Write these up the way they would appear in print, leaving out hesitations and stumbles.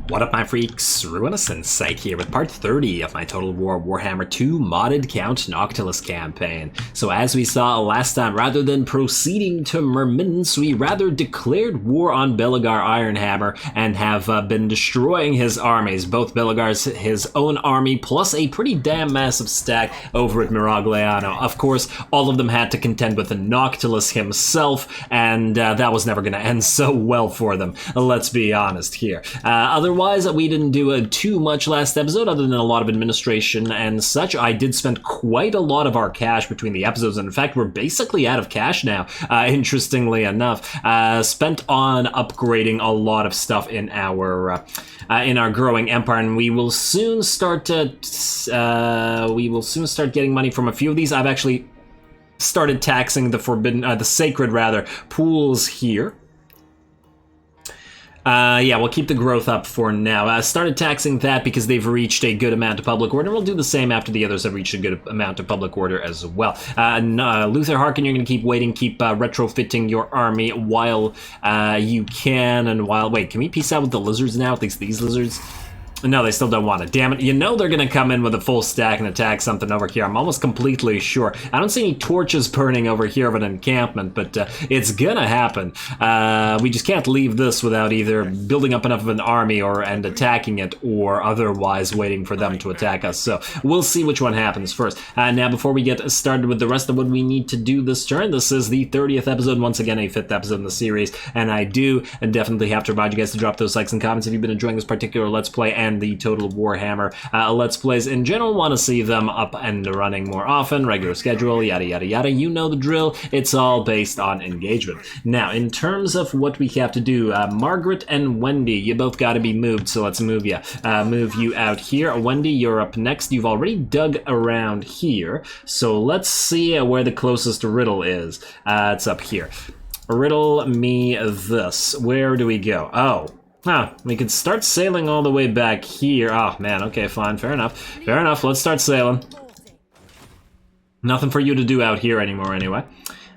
What up, my freaks? RuinousInsight here with part 30 of my Total Warhammer II modded Count Noctilus campaign. So as we saw last time, rather than proceeding to Mermince, we rather declared war on Belegar Ironhammer and have been destroying his armies, both Belegar's his own army plus a pretty damn massive stack over at Miragliano. Of course, all of them had to contend with the Noctilus himself, and that was never going to end so well for them. Let's be honest here. Otherwise, we didn't do too much last episode other than a lot of administration and such. I did spend quite a lot of our cash between the episodes, and in fact, we're basically out of cash now, interestingly enough. Spent on upgrading a lot of stuff in our growing empire, and we will soon start getting money from a few of these. I've actually started taxing the sacred pools here. Yeah, we'll keep the growth up for now. I started taxing that because they've reached a good amount of public order. We'll do the same after the others have reached a good amount of public order as well. Luther Harkin, you're going to keep waiting, keep retrofitting your army while you can, and while... Wait, can we peace out with the lizards now? At least these lizards? No, they still don't want it. Damn it. You know they're going to come in with a full stack and attack something over here. I'm almost completely sure. I don't see any torches burning over here of an encampment, but it's going to happen. We just can't leave this without either building up enough of an army and attacking it, or otherwise waiting for them to attack us. So we'll see which one happens first. Now, before we get started with the rest of what we need to do this turn, this is the 30th episode, once again a 5th episode in the series, and I do definitely have to remind you guys to drop those likes and comments if you've been enjoying this particular Let's Play and the Total Warhammer Let's Plays in general. Want to see them up and running more often, regular schedule, yada yada yada. You know the drill. It's all based on engagement. Now, in terms of what we have to do, Margaret and Wendy, you both got to be moved, so let's move you. Move you out here. Wendy, you're up next. You've already dug around here, so let's see where the closest riddle is. It's up here. Riddle me this. Where do we go? Oh. Huh, we could start sailing all the way back here. Oh, man, okay, fine, fair enough. Fair enough, let's start sailing. Nothing for you to do out here anymore, anyway.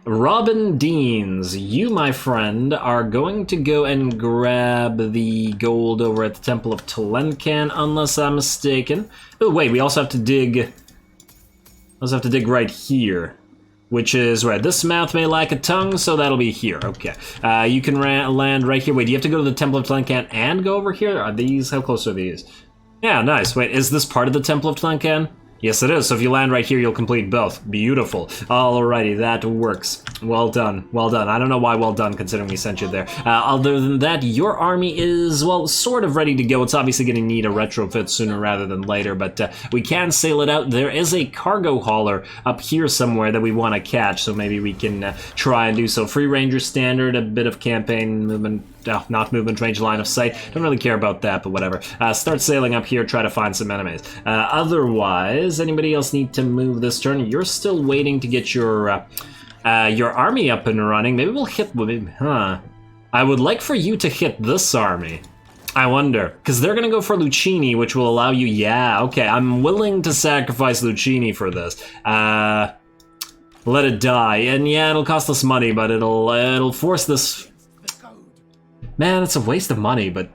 Robin Deans, you, my friend, are going to go and grab the gold over at the Temple of Tlencan, unless I'm mistaken. Oh, wait, we also have to dig... right here. Which is right. This mouth may lack a tongue, so that'll be here. Okay. You can land right here. Wait, do you have to go to the Temple of Tlencan and go over here? Are these... How close are these? Yeah, nice. Wait, is this part of the Temple of Tlencan? Yes, it is. So if you land right here, you'll complete both. Beautiful. Alrighty, that works. Well done. Well done. I don't know why well done, considering we sent you there. Other than that, your army is, well, sort of ready to go. It's obviously going to need a retrofit sooner rather than later, but we can sail it out. There is a cargo hauler up here somewhere that we want to catch, so maybe we can try and do so. Free Ranger standard, a bit of campaign movement. Not movement, range, line of sight. Don't really care about that, but whatever. Start sailing up here, try to find some enemies. Otherwise, anybody else need to move this turn? You're still waiting to get your army up and running. Maybe we'll hit... Huh. I would like for you to hit this army. I wonder. Because they're going to go for Lucchini, which will allow you... Yeah, okay. I'm willing to sacrifice Lucchini for this. Let it die. And yeah, it'll cost us money, but it'll force this... Man, it's a waste of money, but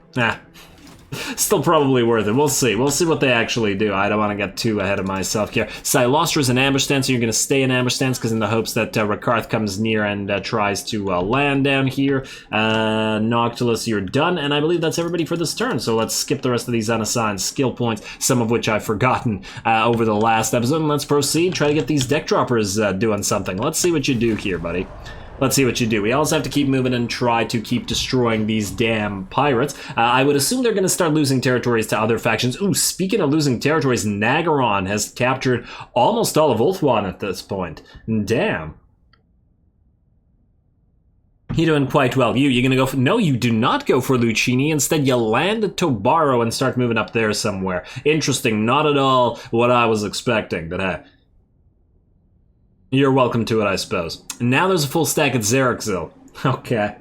still probably worth it. We'll see. We'll see what they actually do. I don't want to get too ahead of myself here. Silostra's in ambush stance, so you're going to stay in ambush stance because in the hopes that Rakarth comes near and tries to land down here. Noctilus, you're done, and I believe that's everybody for this turn. So let's skip the rest of these unassigned skill points, some of which I've forgotten over the last episode, and let's proceed. Try to get these deck droppers doing something. Let's see what you do here, buddy. Let's see what you do. We also have to keep moving and try to keep destroying these damn pirates. I would assume they're going to start losing territories to other factions. Ooh, speaking of losing territories, Nagaron has captured almost all of Ulthuan at this point. Damn. You're doing quite well. You're gonna go for... No, you do not go for Lucchini. Instead, you land at Tobaro and start moving up there somewhere. Interesting. Not at all what I was expecting, but hey. You're welcome to it, I suppose. Now there's a full stack at Xerxil. Okay.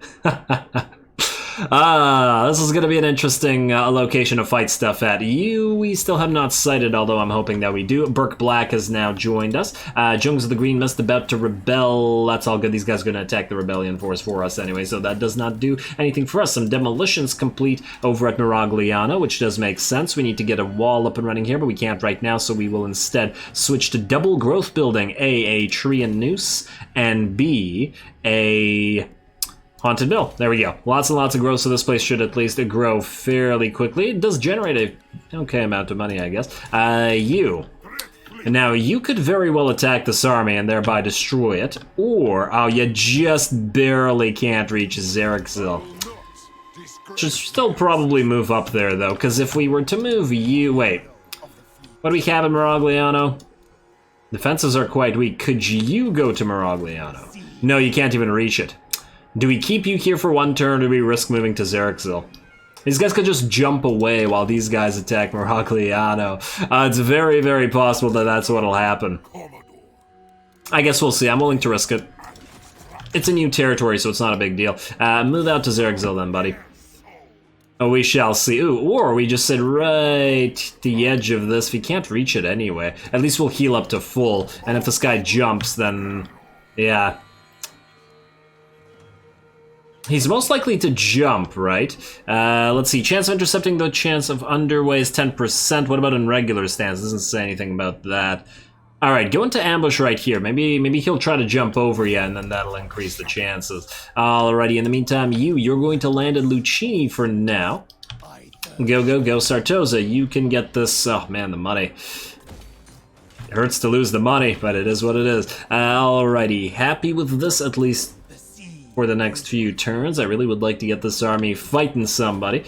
This is going to be an interesting location to fight stuff at. We still have not sighted, although I'm hoping that we do. Burke Black has now joined us. Jungs of the Green Mist about to rebel. That's all good. These guys are going to attack the Rebellion Force for us anyway, so that does not do anything for us. Some demolitions complete over at Miragliano, which does make sense. We need to get a wall up and running here, but we can't right now, so we will instead switch to double growth building. A tree and noose, and B, a haunted mill. There we go. Lots and lots of growth, so this place should at least grow fairly quickly. It does generate a okay amount of money, I guess. You. Now, you could very well attack this army and thereby destroy it, or, oh, you just barely can't reach Xerxil. Should still probably move up there, though, because if we were to move you... Wait. What do we have in Miragliano? Defenses are quite weak. Could you go to Miragliano? No, you can't even reach it. Do we keep you here for one turn, or do we risk moving to Xerxil? These guys could just jump away while these guys attack Miragliano. It's very, very possible that that's what'll happen. I guess we'll see. I'm willing to risk it. It's a new territory, so it's not a big deal. Move out to Xerxil then, buddy. Oh, we shall see. Ooh, or we just sit right to the edge of this. We can't reach it anyway. At least we'll heal up to full. And if this guy jumps, then... yeah. He's most likely to jump, right? Let's see. Chance of intercepting, the chance of underway is 10%. What about in regular stance? Doesn't say anything about that. Alright, go into ambush right here. Maybe he'll try to jump over you, and then that'll increase the chances. Alrighty, in the meantime, you're going to land at Lucchini for now. Go, Sartosa. You can get this... oh, man, the money. It hurts to lose the money, but it is what it is. Alrighty, happy with this, at least for the next few turns. I really would like to get this army fighting somebody.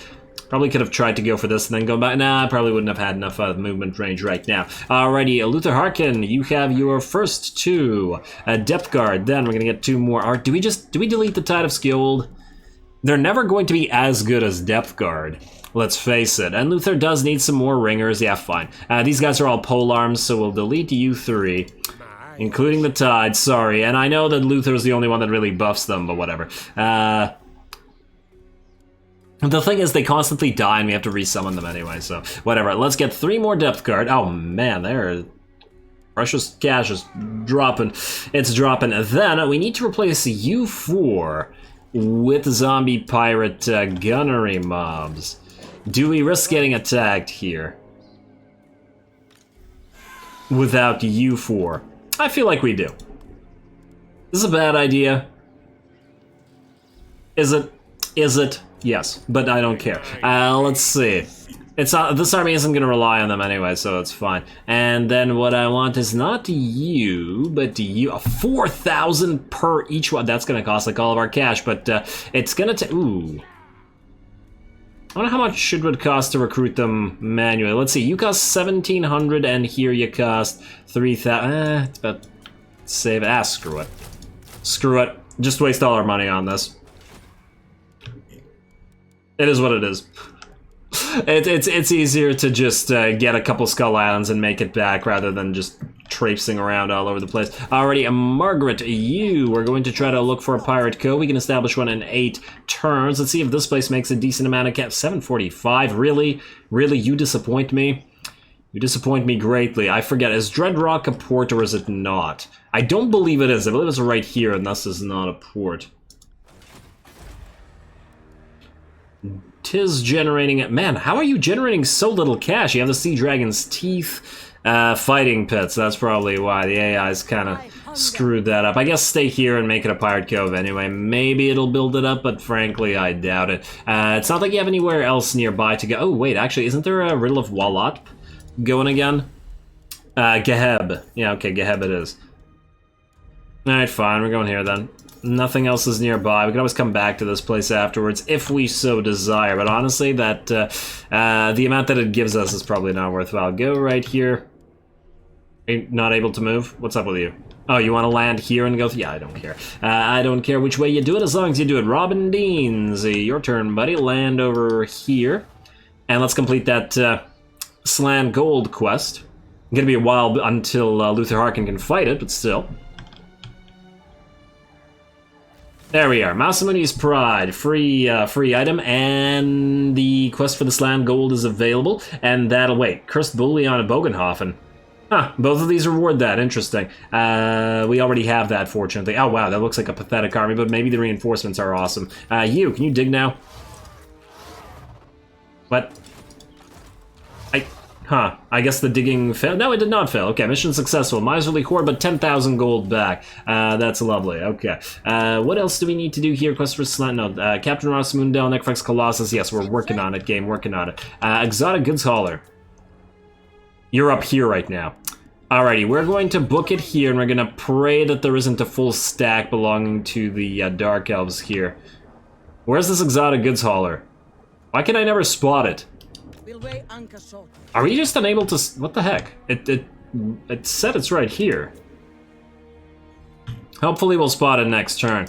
Probably could have tried to go for this and then go back. Nah, I probably wouldn't have had enough movement range right now. Alrighty, Luther Harkin, you have your first two. Depth Guard, then we're gonna get two more. Do we delete the Tide of Skilled? They're never going to be as good as Depth Guard. Let's face it. And Luther does need some more ringers. Yeah, fine. These guys are all polearms, so we'll delete you three. Including the Tide, sorry. And I know that Luther's the only one that really buffs them, but whatever. The thing is, they constantly die and we have to resummon them anyway, so whatever. Let's get three more Depth Guard. Oh man, there. Precious cash is dropping. It's dropping. Then we need to replace U4 with zombie pirate gunnery mobs. Do we risk getting attacked here without U4? I feel like we do. This is a bad idea. Is it? Is it? Yes, but I don't care. Let's see. It's not, this army isn't going to rely on them anyway, so it's fine. And then what I want is not you, but you. 4,000 per each one. That's going to cost like all of our cash, but it's going to take... Ooh. I wonder how much should it cost to recruit them manually. Let's see. You cost 1,700, and here you cost 3,000. It's about... save... screw it. Screw it. Just waste all our money on this. It is what it is. It's easier to just get a couple Skull Islands and make it back rather than just traipsing around all over the place. Alrighty, Margaret, you are going to try to look for a pirate cove. We can establish one in 8 turns. Let's see if this place makes a decent amount of cash. 745, really? Really, you disappoint me? You disappoint me greatly. I forget, is Dreadrock a port or is it not? I don't believe it is. I believe it's right here and thus is not a port. 'Tis generating it. Man, how are you generating so little cash? You have the Sea Dragon's Teeth fighting pits. That's probably why the AI's kind of screwed that up. I guess stay here and make it a pirate cove anyway. Maybe it'll build it up, but frankly, I doubt it. It's not like you have anywhere else nearby to go. Oh, wait, actually, isn't there a Riddle of Walot going again? Geheb. Yeah, okay, Geheb it is. Alright, fine, we're going here then. Nothing else is nearby. We can always come back to this place afterwards if we so desire. But honestly, that the amount that it gives us is probably not worthwhile. Go right here. Are you not able to move? What's up with you? Oh, you want to land here and go? Yeah, I don't care. I don't care which way you do it as long as you do it. Robin Deans, your turn, buddy. Land over here. And let's complete that Slan Gold quest. It's going to be a while until Luther Harkin can fight it, but still. There we are. Masamuni's Pride, free item, and the quest for the slam gold is available, and that'll wait. Cursed Bullion of Bogenhofen. Huh, both of these reward that, interesting. We already have that, fortunately. Oh wow, that looks like a pathetic army, but maybe the reinforcements are awesome. Can you dig now? What? I guess the digging failed. No, it did not fail. Okay, mission successful. Miserly hoard, but 10,000 gold back. That's lovely. Okay. What else do we need to do here? Quest for Slant. No, Captain Ross Moondale, Necrofax Colossus. Yes, we're working on it, game. Working on it. Exotic Goods Hauler. You're up here right now. Alrighty, we're going to book it here, and we're going to pray that there isn't a full stack belonging to the Dark Elves here. Where's this Exotic Goods Hauler? Why can I never spot it? Are we just unable to... What the heck? It said it's right here. Hopefully we'll spot it next turn.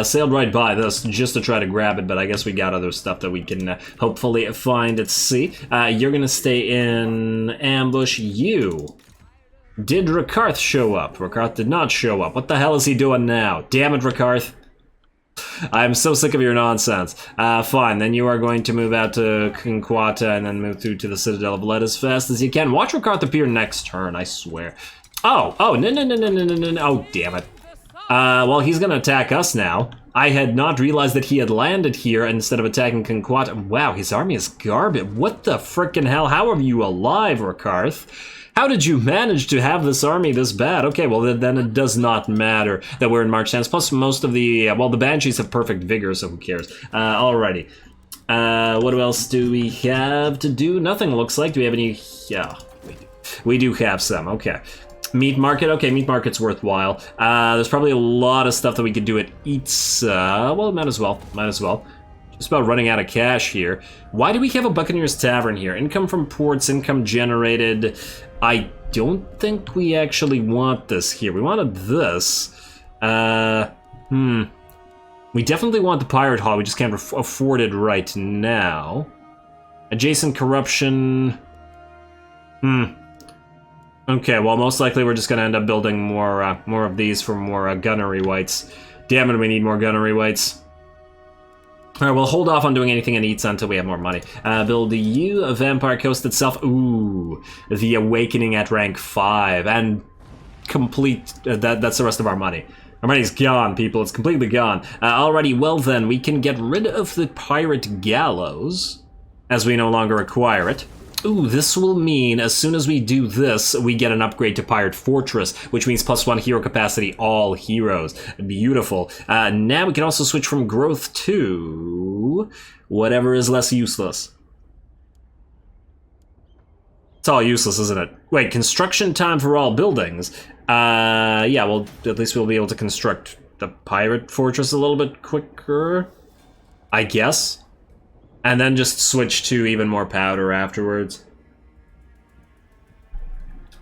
Sailed right by this just to try to grab it, but I guess we got other stuff that we can hopefully find at sea. You're gonna stay in ambush. You. Did Rakarth show up? Rakarth did not show up. What the hell is he doing now? Damn it, Rakarth. I'm so sick of your nonsense. Fine, then you are going to move out to Kinquata and then move through to the Citadel of Lead as fast as you can. Watch Rakarth appear next turn, I swear. Oh, no. Oh, damn it. Well, he's gonna attack us now. I had not realized that he had landed here instead of attacking Kinquata. Wow, his army is garbage. What the frickin' hell? How are you alive, Rakarth? How did you manage to have this army this bad? Okay, well then it does not matter that we're in March stance. Plus most of the, well, the Banshees have perfect vigor, so who cares? Alrighty. What else do we have to do? Nothing looks like. Do we have any? Yeah, we do have some, okay. Meat market, okay, meat market's worthwhile. There's probably a lot of stuff that we could do at Eats, well, might as well. Just about running out of cash here. Why do we have a Buccaneer's Tavern here? Income from ports, income generated. I don't think we actually want this here. We wanted this. We definitely want the Pirate Hall, we just can't afford it right now. Adjacent corruption. Okay, well, most likely we're just gonna end up building more of these for more gunnery whites. Damn it, we need more gunnery whites. Alright, we'll hold off on doing anything in Eats until we have more money. Build a Vampire Coast itself. Ooh, the Awakening at rank 5. And complete, that's the rest of our money. Our money's gone, people, it's completely gone. Alrighty, well then, we can get rid of the Pirate Gallows, as we no longer acquire it. Ooh, this will mean as soon as we do this, we get an upgrade to Pirate Fortress, which means +1 hero capacity, all heroes. Beautiful. Now we can also switch from growth to whatever is less useless. It's all useless, isn't it? Wait, construction time for all buildings. Yeah, well, at least we'll be able to construct the Pirate Fortress a little bit quicker, I guess. And then just switch to even more powder afterwards.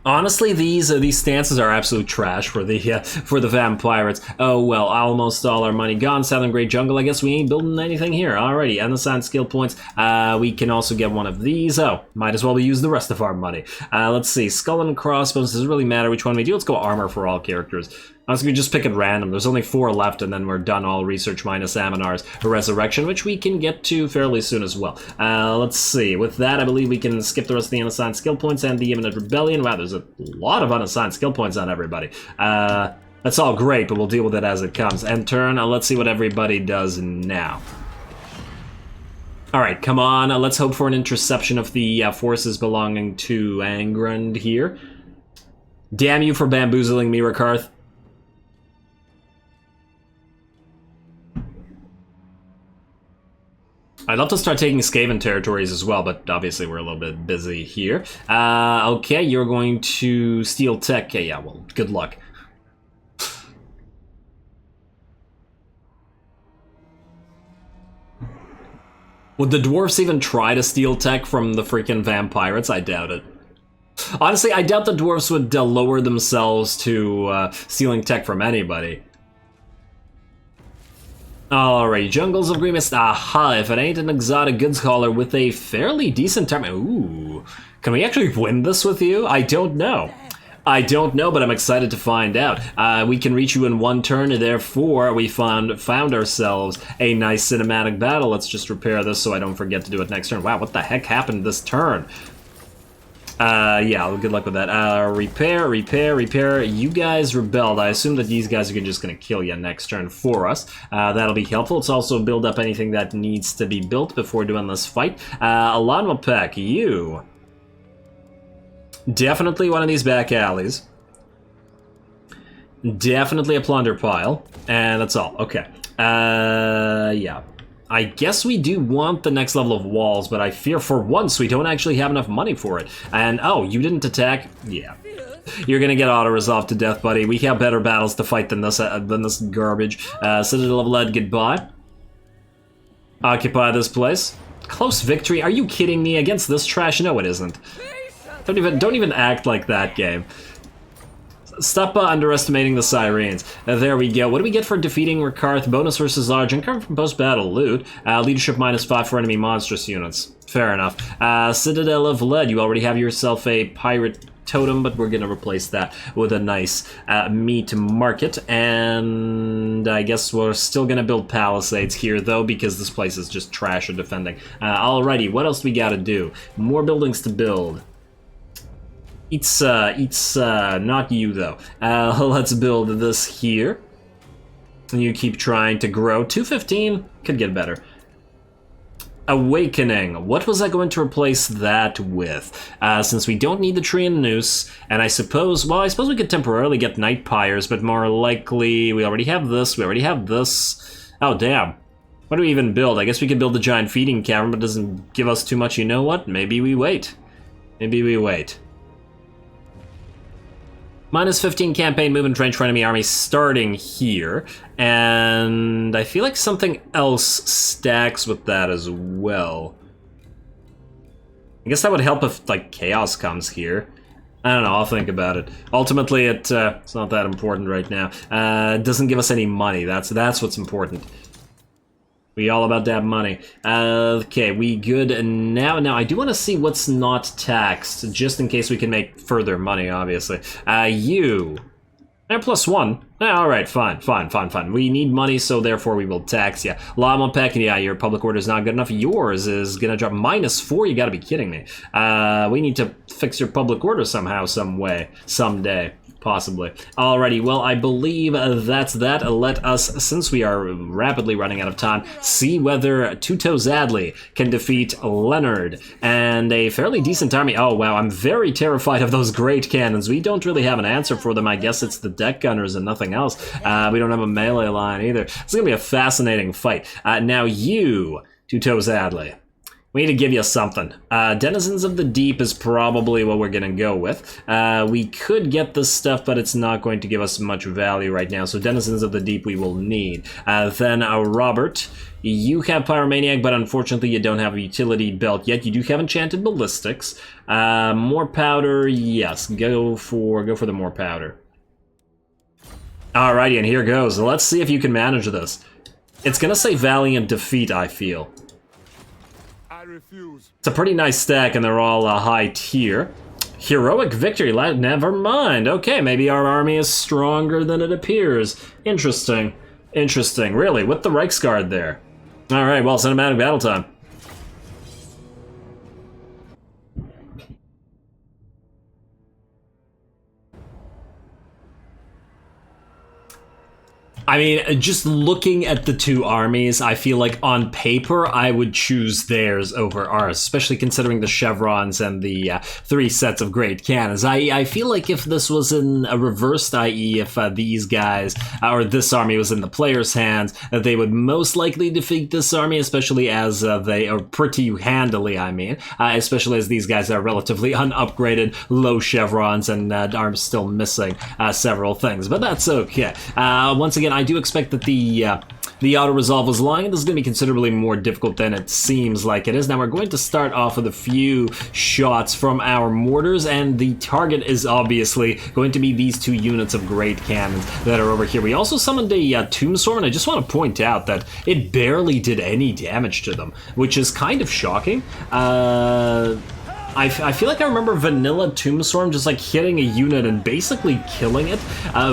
Honestly, these stances are absolute trash for the vampires. Oh well, almost all our money gone. Southern Great Jungle. I guess we ain't building anything here. Alrighty, and the science skill points. We can also get one of these. Oh, might as well use the rest of our money. Let's see. Skull and crossbones. Does it really matter which one we do? Let's go armor for all characters. Honestly, we just pick at random. There's only 4 left, and then we're done all research minus Aminar's Resurrection, which we can get to fairly soon as well. Let's see. With that, I believe we can skip the rest of the unassigned skill points and the Imminent Rebellion. Wow, there's a lot of unassigned skill points on everybody. That's all great, but we'll deal with it as it comes. End turn. Let's see what everybody does now. Alright, come on. Let's hope for an interception of the forces belonging to Angrand here. Damn you for bamboozling me, Rakarth. I'd love to start taking Skaven territories as well, but obviously we're a little bit busy here. Okay, you're going to steal tech. Okay, yeah, well, good luck. Would the dwarfs even try to steal tech from the freaking vampirates? I doubt it. Honestly, I doubt the dwarfs would lower themselves to stealing tech from anybody. Alright, Jungles of Grimace. Aha, if it ain't an exotic goods hauler with a fairly decent time. Ooh, can we actually win this with you? I don't know. I don't know, but I'm excited to find out. We can reach you in one turn, and therefore we found ourselves a nice cinematic battle. Let's just repair this so I don't forget to do it next turn. Wow, what the heck happened this turn? Yeah, good luck with that. Repair. You guys rebelled. I assume that these guys are just gonna kill you next turn for us. That'll be helpful. Let's also build up anything that needs to be built before doing this fight. Alanma Peck, you... Definitely one of these back alleys. Definitely a plunder pile. And that's all. Okay. Yeah. I guess we do want the next level of walls, but I fear for once we don't actually have enough money for it. And, oh, you didn't attack? Yeah. You're gonna get auto-resolved to death, buddy. We have better battles to fight than this garbage. Citadel of Lead, goodbye. Occupy this place. Close victory? Are you kidding me? Against this trash? No, it isn't. Don't even act like that, game. Stop underestimating the Sirens. There we go. What do we get for defeating Rikarth? Bonus versus large. Income from post-battle loot. Leadership -5 for enemy monstrous units. Fair enough. Citadel of Lead. You already have yourself a pirate totem, but we're gonna replace that with a nice meat market. And I guess we're still gonna build palisades here, though, because this place is just trash at defending. Alrighty, what else do we gotta do? More buildings to build. It's not you, though. Let's build this here. You keep trying to grow. 215 could get better. Awakening. What was I going to replace that with? Since we don't need the tree and noose, and I suppose we could temporarily get night pyres, but more likely we already have this, Oh, damn. What do we even build? I guess we could build a giant feeding cavern, but it doesn't give us too much. You know what? Maybe we wait. -15 campaign movement range for enemy army starting here, and I feel like something else stacks with that as well. I guess that would help if, like, chaos comes here. I don't know, I'll think about it. Ultimately, it's not that important right now. It doesn't give us any money, that's what's important. We all about that money. Okay, we good now. Now, I do want to see what's not taxed, just in case we can make further money, obviously. You. +1. Alright, fine. We need money, so therefore we will tax you. Llama Peck, yeah, your public order is not good enough. Yours is gonna drop -4, you gotta be kidding me. We need to fix your public order somehow, some way, someday. Possibly. Alrighty, well, I believe that's that. Let us, since we are rapidly running out of time, see whether Tuto Zadley can defeat Leonard and a fairly decent army. Oh, wow, I'm very terrified of those great cannons. We don't really have an answer for them. I guess it's the deck gunners and nothing else. We don't have a melee line either. It's gonna be a fascinating fight. Now you, Tuto Zadley. We need to give you something. Denizens of the Deep is probably what we're gonna go with. We could get this stuff, but it's not going to give us much value right now, so Denizens of the Deep we will need. Then Robert, you have Pyromaniac, but unfortunately you don't have a utility belt yet. You do have Enchanted Ballistics. More powder, yes, go for the more powder. Alrighty, and here goes. Let's see if you can manage this. It's gonna say Valiant Defeat, I feel. It's a pretty nice stack, and they're all high tier. Heroic Victory, never mind. Okay, maybe our army is stronger than it appears. Interesting. Really, with the Reichsguard there. Alright, well, cinematic battle time. I mean, just looking at the two armies, I feel like on paper I would choose theirs over ours, especially considering the chevrons and the 3 sets of great cannons. I feel like if this was in a reversed, i.e. if these guys, or this army was in the player's hands, they would most likely defeat this army, especially as they are pretty handily, I mean, especially as these guys are relatively unupgraded, low chevrons, and are still missing several things, but that's okay. Once again, I do expect that the auto-resolve was lying. This is going to be considerably more difficult than it seems like it is. Now, we're going to start off with a few shots from our mortars, and the target is obviously going to be these 2 units of great cannons that are over here. We also summoned a Tombstorm, and I just want to point out that it barely did any damage to them, which is kind of shocking. I feel like I remember vanilla Tombstorm just like hitting a unit and basically killing it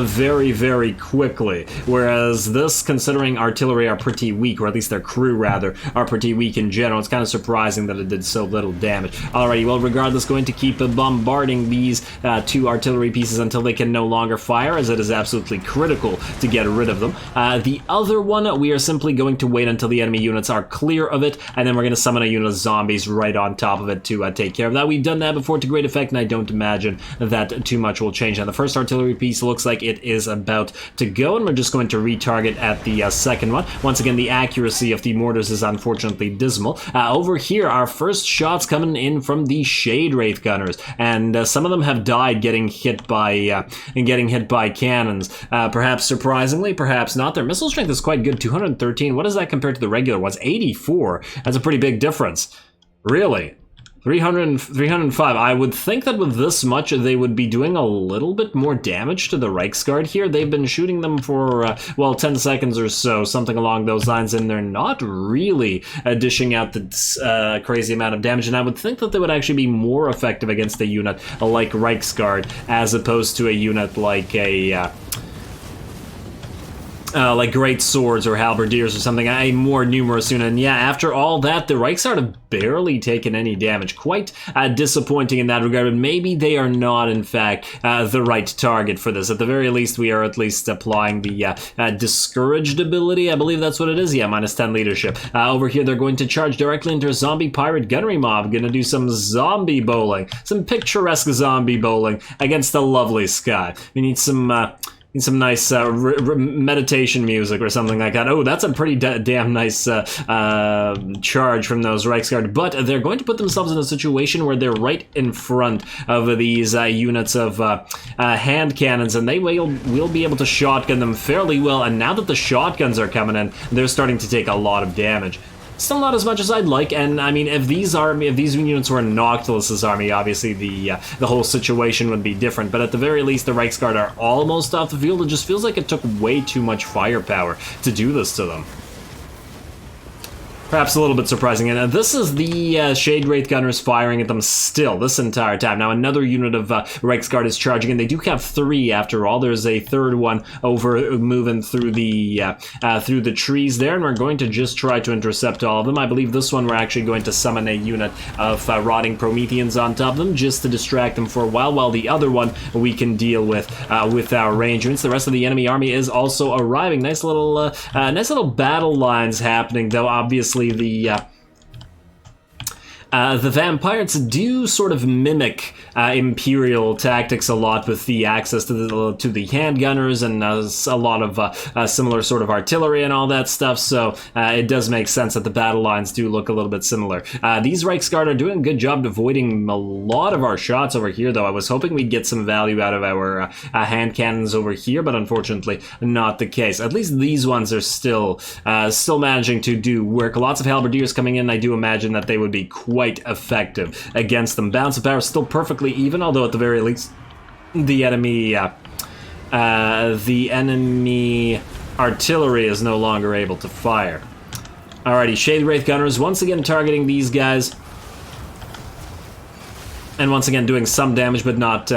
very, very quickly. Whereas this, considering artillery are pretty weak, or at least their crew rather, are pretty weak in general, it's kind of surprising that it did so little damage. Alrighty, well, regardless, going to keep bombarding these two artillery pieces until they can no longer fire, as it is absolutely critical to get rid of them. The other one, we are simply going to wait until the enemy units are clear of it, and then we're going to summon a unit of zombies right on top of it to take care of that. We've done that before to great effect, and I don't imagine that too much will change. Now, the first artillery piece looks like it is about to go, and we're just going to retarget at the second one. Once again, the accuracy of the mortars is unfortunately dismal. Over here, our first shots coming in from the Shade Wraith Gunners, and some of them have died getting hit by cannons. Perhaps surprisingly, perhaps not. Their missile strength is quite good, 213. What is that compared to the regular ones? 84. That's a pretty big difference. Really? 305. I would think that with this much, they would be doing a little bit more damage to the Reiksguard here. They've been shooting them for, well, 10 seconds or so, something along those lines, and they're not really dishing out the crazy amount of damage. And I would think that they would actually be more effective against a unit like Reiksguard, as opposed to a unit like a... like great swords or halberdiers or something, a more numerous unit. And yeah, after all that, the Reiksguard have barely taken any damage. Quite disappointing in that regard, but maybe they are not, in fact, the right target for this. At the very least, we are at least applying the discouraged ability. I believe that's what it is. Yeah, minus 10 leadership. Over here, they're going to charge directly into a zombie pirate gunnery mob. Gonna do some zombie bowling. Some picturesque zombie bowling against a lovely sky. We need some nice meditation music or something like that. Oh, that's a pretty damn nice charge from those Reiksguard. But they're going to put themselves in a situation where they're right in front of these units of hand cannons, and they will be able to shotgun them fairly well. And now that the shotguns are coming in, they're starting to take a lot of damage. Still not as much as I'd like, and I mean, if these units were Noctilus's army, obviously the whole situation would be different. But at the very least, the Reiksguard are almost off the field. It just feels like it took way too much firepower to do this to them. Perhaps a little bit surprising. And this is the Shade Wraith Gunners firing at them still this entire time. Now another unit of Reiksguard is charging, and they do have 3 after all. There's a third one over moving through the trees there, and we're going to just try to intercept all of them. I believe this one we're actually going to summon a unit of rotting Prometheans on top of them just to distract them for a while the other one we can deal with our range units. The rest of the enemy army is also arriving. Nice little battle lines happening, though obviously the vampires do sort of mimic Imperial tactics a lot with the access to the handgunners and a lot of similar sort of artillery and all that stuff, so it does make sense that the battle lines do look a little bit similar. These Reiksguard are doing a good job avoiding a lot of our shots over here, though. I was hoping we'd get some value out of our hand cannons over here, but unfortunately not the case. At least these ones are still managing to do work. Lots of halberdiers coming in. I do imagine that they would be quite effective against them. Balance of power is still perfectly even, although at the very least the enemy artillery is no longer able to fire. Alrighty, Shade Wraith Gunners once again targeting these guys, and once again doing some damage, but not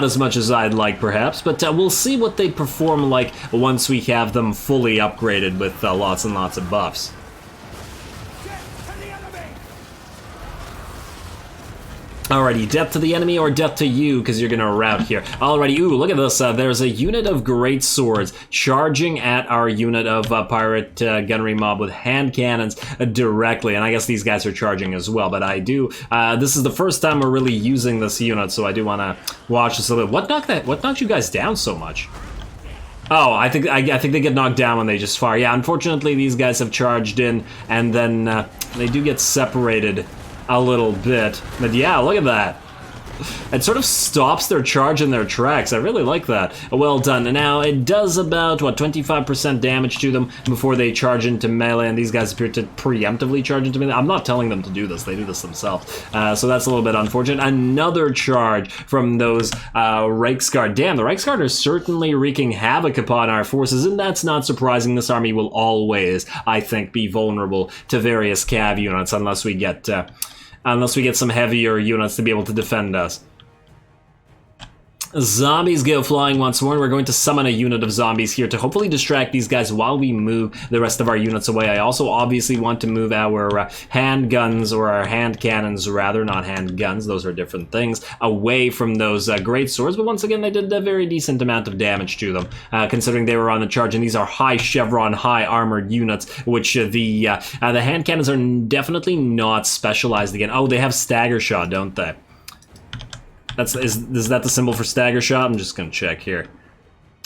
as much as I'd like, perhaps. But we'll see what they perform like once we have them fully upgraded with lots and lots of buffs. Alrighty, death to the enemy or death to you, because you're gonna rout here. Alrighty, ooh, look at this. There's a unit of great swords charging at our unit of pirate gunnery mob with hand cannons directly, and I guess these guys are charging as well. But I do. This is the first time we're really using this unit, so I do want to watch this a little bit. What knocked you guys down so much? Oh, I think they get knocked down when they just fire. Yeah, unfortunately, these guys have charged in, and then they do get separated a little bit. But yeah, look at that. It sort of stops their charge in their tracks. I really like that. Well done. And now it does about, what, 25% damage to them before they charge into melee, and these guys appear to preemptively charge into melee. I'm not telling them to do this. They do this themselves. So that's a little bit unfortunate. Another charge from those Reiksguard. Damn, the Reiksguard are certainly wreaking havoc upon our forces, and that's not surprising. This army will always, I think, be vulnerable to various cav units unless we get unless we get some heavier units to be able to defend us. Zombies go flying once more, and we're going to summon a unit of zombies here to hopefully distract these guys while we move the rest of our units away. I also obviously want to move our handguns, or our hand cannons rather, not handguns, those are different things, away from those great swords, but once again they did a very decent amount of damage to them, considering they were on the charge, and these are high chevron, high armored units, which the hand cannons are definitely not specialized again. Oh, they have stagger shot, don't they? Is that the symbol for stagger shot? I'm just gonna check here.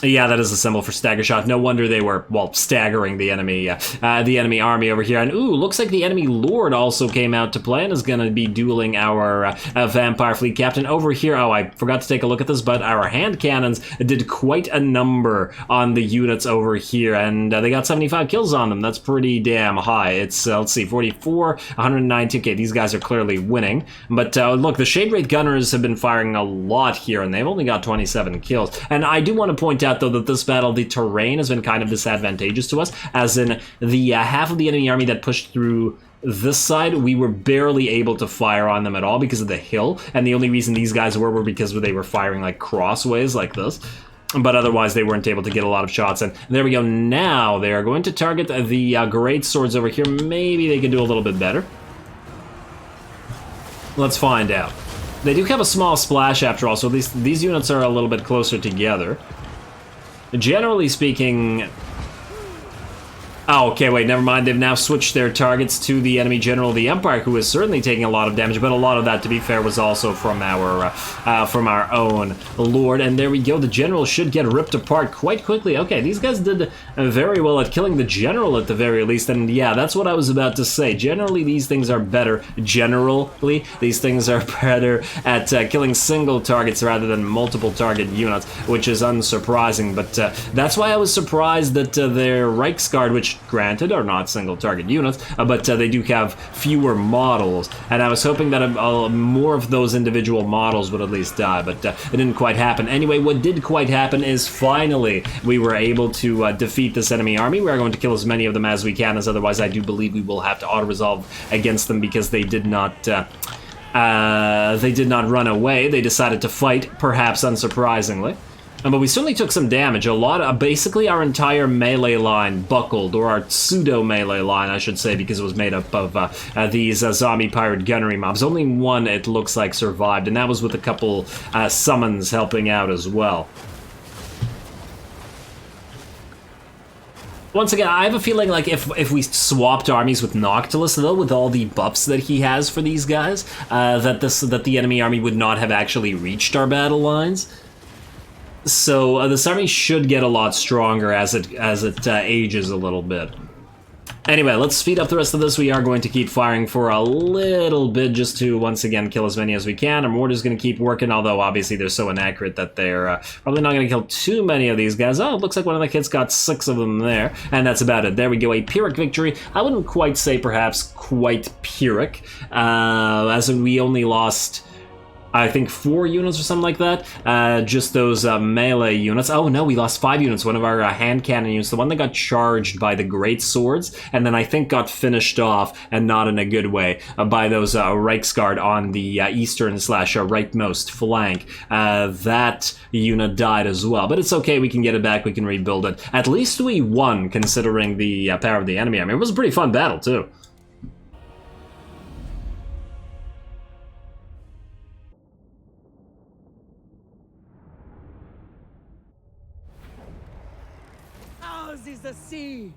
Yeah, that is the symbol for stagger shot. No wonder they were, well, staggering the enemy army over here. And ooh, looks like the enemy lord also came out to play and is going to be dueling our vampire fleet captain over here. Oh, I forgot to take a look at this, but our hand cannons did quite a number on the units over here, and they got 75 kills on them. That's pretty damn high. It's let's see, 44, 190. Okay, these guys are clearly winning. But look, the Shade Wraith gunners have been firing a lot here, and they've only got 27 kills. And I do want to point out, though, that this battle, the terrain has been kind of disadvantageous to us, as in the half of the enemy army that pushed through this side, we were barely able to fire on them at all because of the hill, and the only reason these guys were because they were firing like crossways like this. But otherwise, they weren't able to get a lot of shots. And there we go. Now they are going to target the great swords over here. Maybe they can do a little bit better. Let's find out. They do have a small splash after all, so these units are a little bit closer together. Generally speaking... Oh, okay, wait, never mind. They've now switched their targets to the enemy general of the Empire, who is certainly taking a lot of damage, but a lot of that, to be fair, was also from our own lord. And there we go. The general should get ripped apart quite quickly. Okay, these guys did very well at killing the general at the very least, and yeah, that's what I was about to say. Generally, these things are better. Generally, these things are better at killing single targets rather than multiple target units, which is unsurprising, but that's why I was surprised that their Reichsguard, which granted are not single target units, but they do have fewer models, and I was hoping that more of those individual models would at least die, but it didn't quite happen. Anyway, what did quite happen is finally we were able to defeat this enemy army. We are going to kill as many of them as we can, as otherwise I do believe we will have to auto-resolve against them because they did not run away. They decided to fight, perhaps unsurprisingly. But we certainly took some damage. A lot of, basically our entire melee line buckled, or our pseudo-melee line, I should say, because it was made up of these zombie pirate gunnery mobs. Only one, it looks like, survived, and that was with a couple summons helping out as well. Once again, I have a feeling like if we swapped armies with Noctilus, though, with all the buffs that he has for these guys, that the enemy army would not have actually reached our battle lines. So this army should get a lot stronger as it ages a little bit. Anyway, let's speed up the rest of this. We are going to keep firing for a little bit just to, once again, kill as many as we can. Our mortar's going to keep working, although obviously they're so inaccurate that they're probably not going to kill too many of these guys. Oh, it looks like one of the kids got 6 of them there, and that's about it. There we go, a Pyrrhic victory. I wouldn't quite say perhaps quite Pyrrhic, as in we only lost... I think 4 units or something like that, just those melee units. Oh no, we lost 5 units, one of our hand cannon units, the one that got charged by the great swords, and then I think got finished off, and not in a good way, by those Reichsguard on the eastern / rightmost flank. That unit died as well, but it's okay, we can get it back, we can rebuild it. At least we won, considering the power of the enemy. I mean, it was a pretty fun battle, too. Is the sea.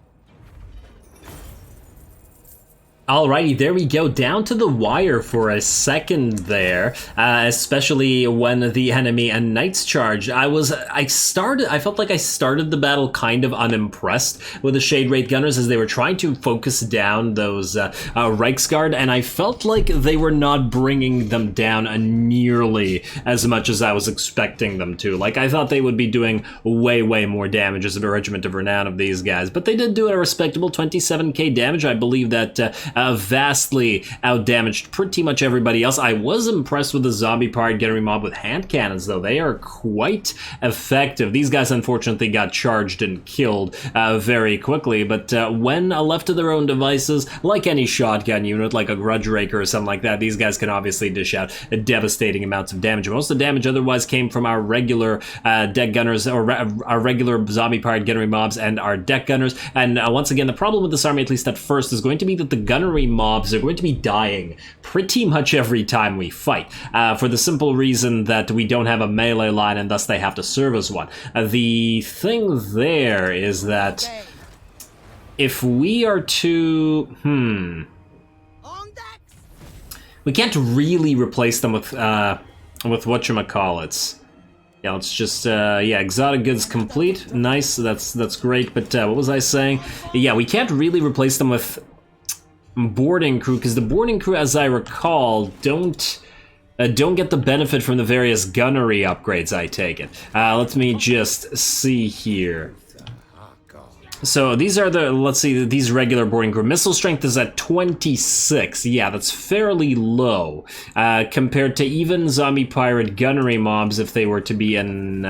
Alrighty, there we go, down to the wire for a second there, especially when the enemy and knights charged. I felt like I started the battle kind of unimpressed with the Shade Wraith gunners as they were trying to focus down those Reichsguard, and I felt like they were not bringing them down nearly as much as I was expecting them to. Like, I thought they would be doing way, way more damage as a regiment of renown of these guys, but they did do a respectable 27k damage. I believe that vastly outdamaged pretty much everybody else. I was impressed with the zombie-powered gunnery mob with hand cannons, though. They are quite effective. These guys, unfortunately, got charged and killed very quickly, but when left to their own devices, like any shotgun unit, like a Grudge Raker or something like that, these guys can obviously dish out devastating amounts of damage. Most of the damage otherwise came from our regular deck gunners, or our regular zombie-powered gunnery mobs and our deck gunners. And once again, the problem with this army, at least at first, is going to be that the gunnery mobs are going to be dying pretty much every time we fight, for the simple reason that we don't have a melee line, and thus they have to serve as one. The thing there is that if we are to... we can't really replace them with whatchamacallits. Yeah, let's just, yeah, exotic goods complete. Nice, that's great, but what was I saying? Yeah, we can't really replace them with boarding crew, because the boarding crew, as I recall, don't get the benefit from the various gunnery upgrades, I take it. Let me just see here. So these are the, let's see, these regular boarding crew. Missile strength is at 26. Yeah, that's fairly low compared to even zombie pirate gunnery mobs if they were to be in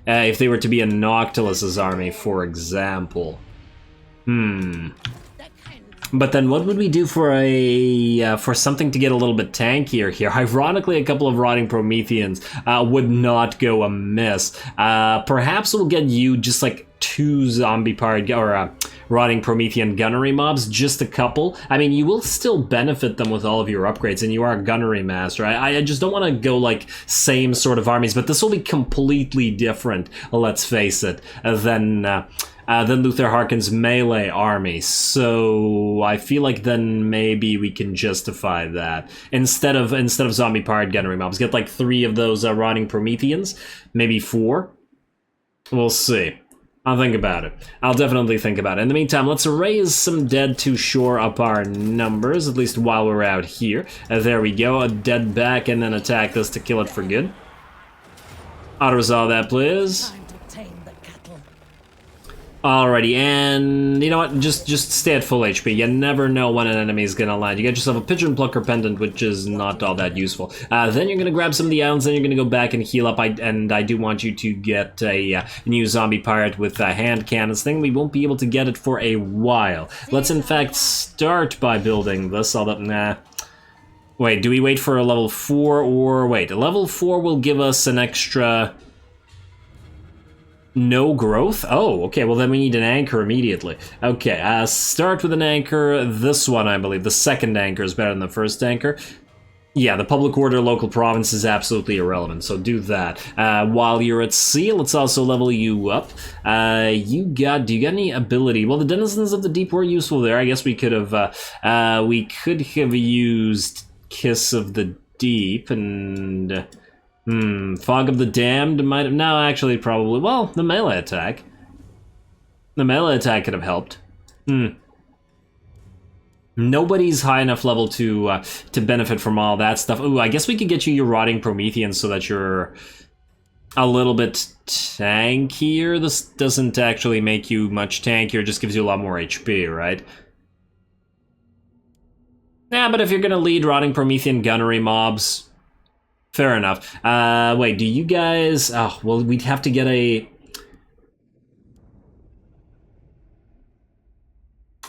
Noctilus's army, for example. But then what would we do for for something to get a little bit tankier here? Ironically, a couple of Rotting Prometheans would not go amiss. Perhaps we'll get you just like 2 zombie-powered or Rotting Promethean gunnery mobs, just a couple. I mean, you will still benefit them with all of your upgrades, and you are a gunnery master. I just don't want to go like same sort of armies, but this will be completely different, let's face it, than Luther Harkin's melee army. So I feel like then maybe we can justify that instead of zombie-powered gunnery mobs. Get like 3 of those Rotting Prometheans, maybe 4. We'll see. I'll think about it. I'll definitely think about it. In the meantime, let's raise some dead to shore up our numbers, at least while we're out here. There we go, a dead back, and then attack this to kill it for good. Auto-resolve that, please. Alrighty, and you know what? Just stay at full HP. You never know when an enemy is gonna land. You get yourself a Pigeon Plucker pendant, which is not all that useful. Then you're gonna grab some of the islands, then you're gonna go back and heal up. And I do want you to get a new zombie pirate with a hand cannons thing. We won't be able to get it for a while. Let's in fact start by building this. Although, nah. Wait, do we wait for a level 4 or wait? A level 4 will give us an extra. No growth? Oh, okay, well then we need an anchor immediately. Okay, start with an anchor. This one, I believe. The second anchor is better than the first anchor. Yeah, the public order local province is absolutely irrelevant, so do that. While you're at sea, let's also level you up. Do you got any ability? Well, the denizens of the deep were useful there. I guess we could have used Kiss of the Deep and... Fog of the Damned might have... No, actually, probably... Well, the melee attack. The melee attack could have helped. Nobody's high enough level to benefit from all that stuff. Ooh, I guess we could get you your Rotting Prometheans so that you're a little bit tankier. This doesn't actually make you much tankier, it just gives you a lot more HP, right? Yeah, but if you're gonna lead Rotting Promethean gunnery mobs... Fair enough. Wait, do you guys... Oh, well, we'd have to get a...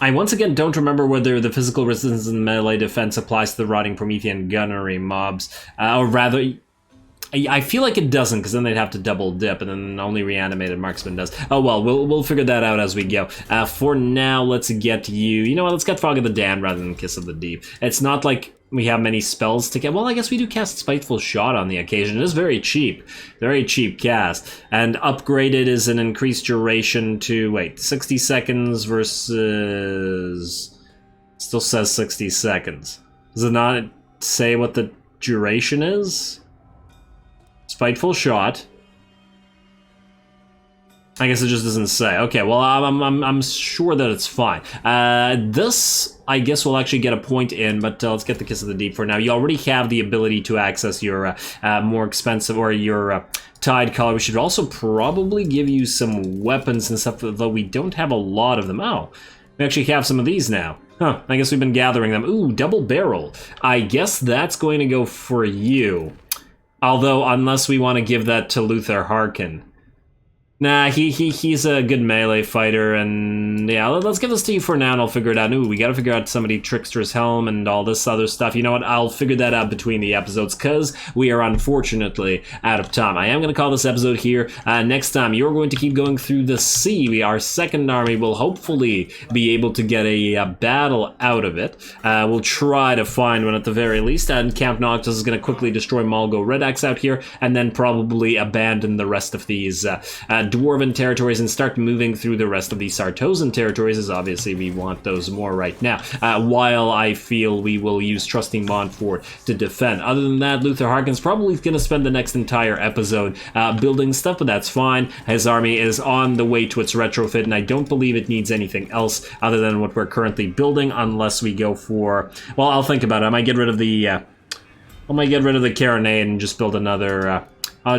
I once again don't remember whether the physical resistance and melee defense applies to the Rotting Promethean gunnery mobs. Or rather... I feel like it doesn't, because then they'd have to double dip, and then only reanimated marksman does. Oh well, we'll figure that out as we go. For now, let's get you... You know what, let's get Fog of the Damned rather than Kiss of the Deep. It's not like we have many spells to get. Well, I guess we do cast Spiteful Shot on the occasion. It is very cheap cast. And upgraded is an increased duration to, wait, 60 seconds versus... Still says 60 seconds. Does it not say what the duration is? Spiteful Shot. I guess it just doesn't say. Okay, well, I'm sure that it's fine. This, I guess, will actually get a point in, but let's get the Kiss of the Deep for now. You already have the ability to access your more expensive, or your Tide Collar. We should also probably give you some weapons and stuff, though we don't have a lot of them. Oh, we actually have some of these now. Huh, I guess we've been gathering them. Ooh, double barrel. I guess that's going to go for you. Although, unless we want to give that to Luther Harkin. Nah, he's a good melee fighter, and yeah, let's give this to you for now, and I'll figure it out. Ooh, we gotta figure out somebody Trickster's Helm and all this other stuff. You know what, I'll figure that out between the episodes, because we are unfortunately out of time. I am gonna call this episode here. Next time, you're going to keep going through the sea. Our second army will hopefully be able to get a battle out of it. We'll try to find one at the very least, and Count Noctilus is gonna quickly destroy Malgo Red Axe out here, and then probably abandon the rest of these Dwarven territories and start moving through the rest of the Sartosan territories, as obviously we want those more right now, while I feel we will use Trusting Montfort to defend. Other than that, Luther Harkin's probably going to spend the next entire episode building stuff, but that's fine. His army is on the way to its retrofit, and I don't believe it needs anything else other than what we're currently building, unless we go for... Well, I'll think about it. I might get rid of the... Carronade and just build another...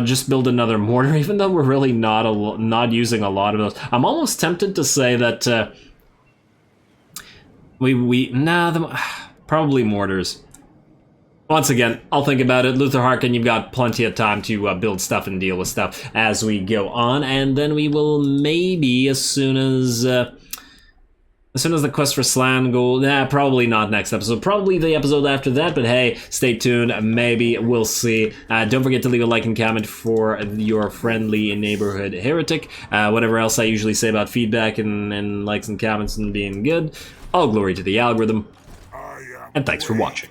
just build another mortar, even though we're really not using a lot of those. I'm almost tempted to say that probably mortars. Once again, I'll think about it. Luther Harkin, you've got plenty of time to build stuff and deal with stuff as we go on, and then we will maybe as soon as the quest for Slan goal, probably not next episode, probably the episode after that, but hey, stay tuned, maybe, we'll see. Don't forget to leave a like and comment for your friendly neighborhood heretic. Whatever else I usually say about feedback and likes and comments and being good, all glory to the algorithm, and thanks for watching.